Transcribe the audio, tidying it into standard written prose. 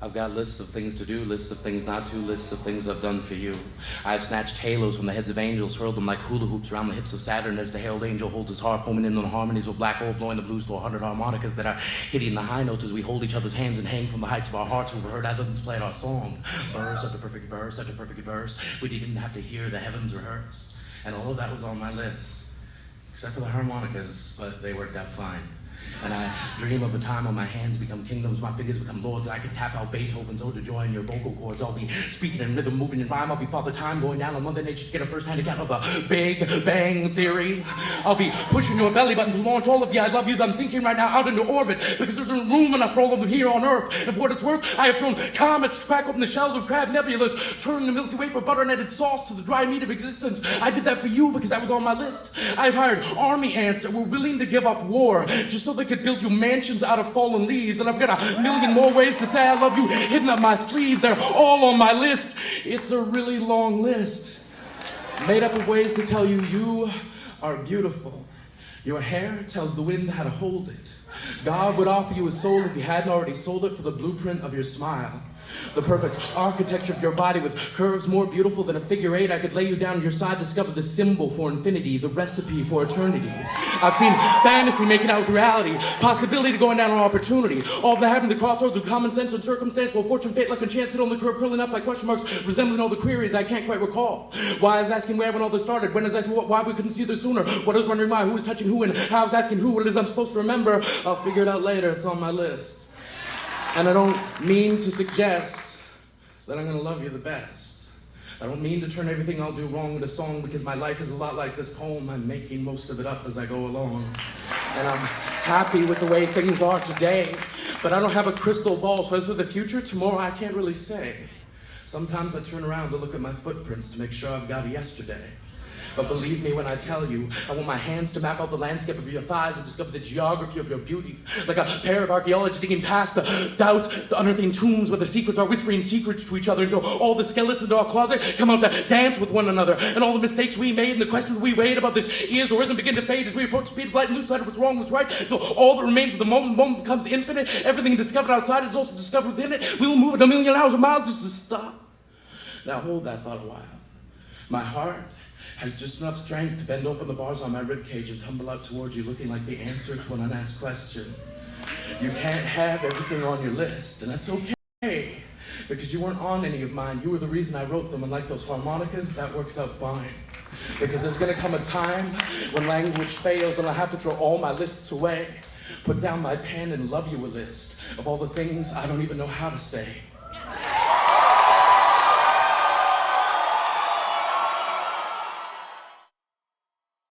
I've got lists of things to do, lists of things not to, lists of things I've done for you. I've snatched halos from the heads of angels, hurled them like hula hoops around the hips of Saturn as the herald angel holds his harp, homing in on harmonies with black hole, blowing the blues to 100 harmonicas that are hitting the high notes as we hold each other's hands and hang from the heights of our hearts. We've heard others play our song. Verse after perfect verse after perfect verse. We didn't have to hear the heavens rehearse. And all of that was on my list, except for the harmonicas, but they worked out fine. And I dream of a time when my hands become kingdoms, my fingers become lords. I can tap out Beethoven's Ode to Joy in your vocal cords. I'll be speaking in rhythm, moving in rhyme. I'll be Father Time going down on Mother Nature to get a first-hand account of the Big Bang Theory. I'll be pushing your belly button to launch all of you I love yous I'm thinking right now out into orbit, because there's room enough for all of them here on Earth. And for what it's worth, I have thrown comets to crack open the shells of crab nebulas, turning the Milky Way for butter-netted sauce to the dry meat of existence. I did that for you because that was on my list. I've hired army ants that were willing to give up war just so they could build you mansions out of fallen leaves, and I've got a million more ways to say I love you hidden up my sleeve. They're all on my list. It's a really long list, made up of ways to tell you you are beautiful. Your hair tells the wind how to hold it. God would offer you his soul if he hadn't already sold it for the blueprint of your smile. The perfect architecture of your body with curves more beautiful than a figure eight. I could lay you down on your side, discover the symbol for infinity, the recipe for eternity. I've seen fantasy make it out with reality, possibility going down on opportunity. All that happened at the crossroads of common sense and circumstance, while fortune, fate, luck, and chance sit on the curb, curling up like question marks, resembling all the queries I can't quite recall. Why I was asking where when all this started, when I was asking why we couldn't see this sooner, what I was wondering why, who was touching who, and how I was asking who, what it is I'm supposed to remember. I'll figure it out later, it's on my list. And I don't mean to suggest that I'm gonna love you the best. I don't mean to turn everything I'll do wrong into song, because my life is a lot like this poem. I'm making most of it up as I go along. And I'm happy with the way things are today, but I don't have a crystal ball, so as for the future, tomorrow I can't really say. Sometimes I turn around to look at my footprints to make sure I've got a yesterday. But believe me when I tell you, I want my hands to map out the landscape of your thighs and discover the geography of your beauty. Like a pair of archaeologists digging past the doubts, the unearthing tombs where the secrets are whispering secrets to each other until all the skeletons in our closet come out to dance with one another. And all the mistakes we made and the questions we weighed about this is or isn't begin to fade as we approach the speed of light and lose sight of what's wrong, what's right. Until all that remains of the moment becomes infinite. Everything discovered outside is also discovered within it. We will move at 1,000,000 hours or miles just to stop. Now hold that thought a while. My heart has just enough strength to bend open the bars on my ribcage and tumble out towards you looking like the answer to an unasked question. You can't have everything on your list, and that's okay, because you weren't on any of mine. You were the reason I wrote them, and like those harmonicas, that works out fine. Because there's gonna come a time when language fails and I have to throw all my lists away, put down my pen and love you a list of all the things I don't even know how to say.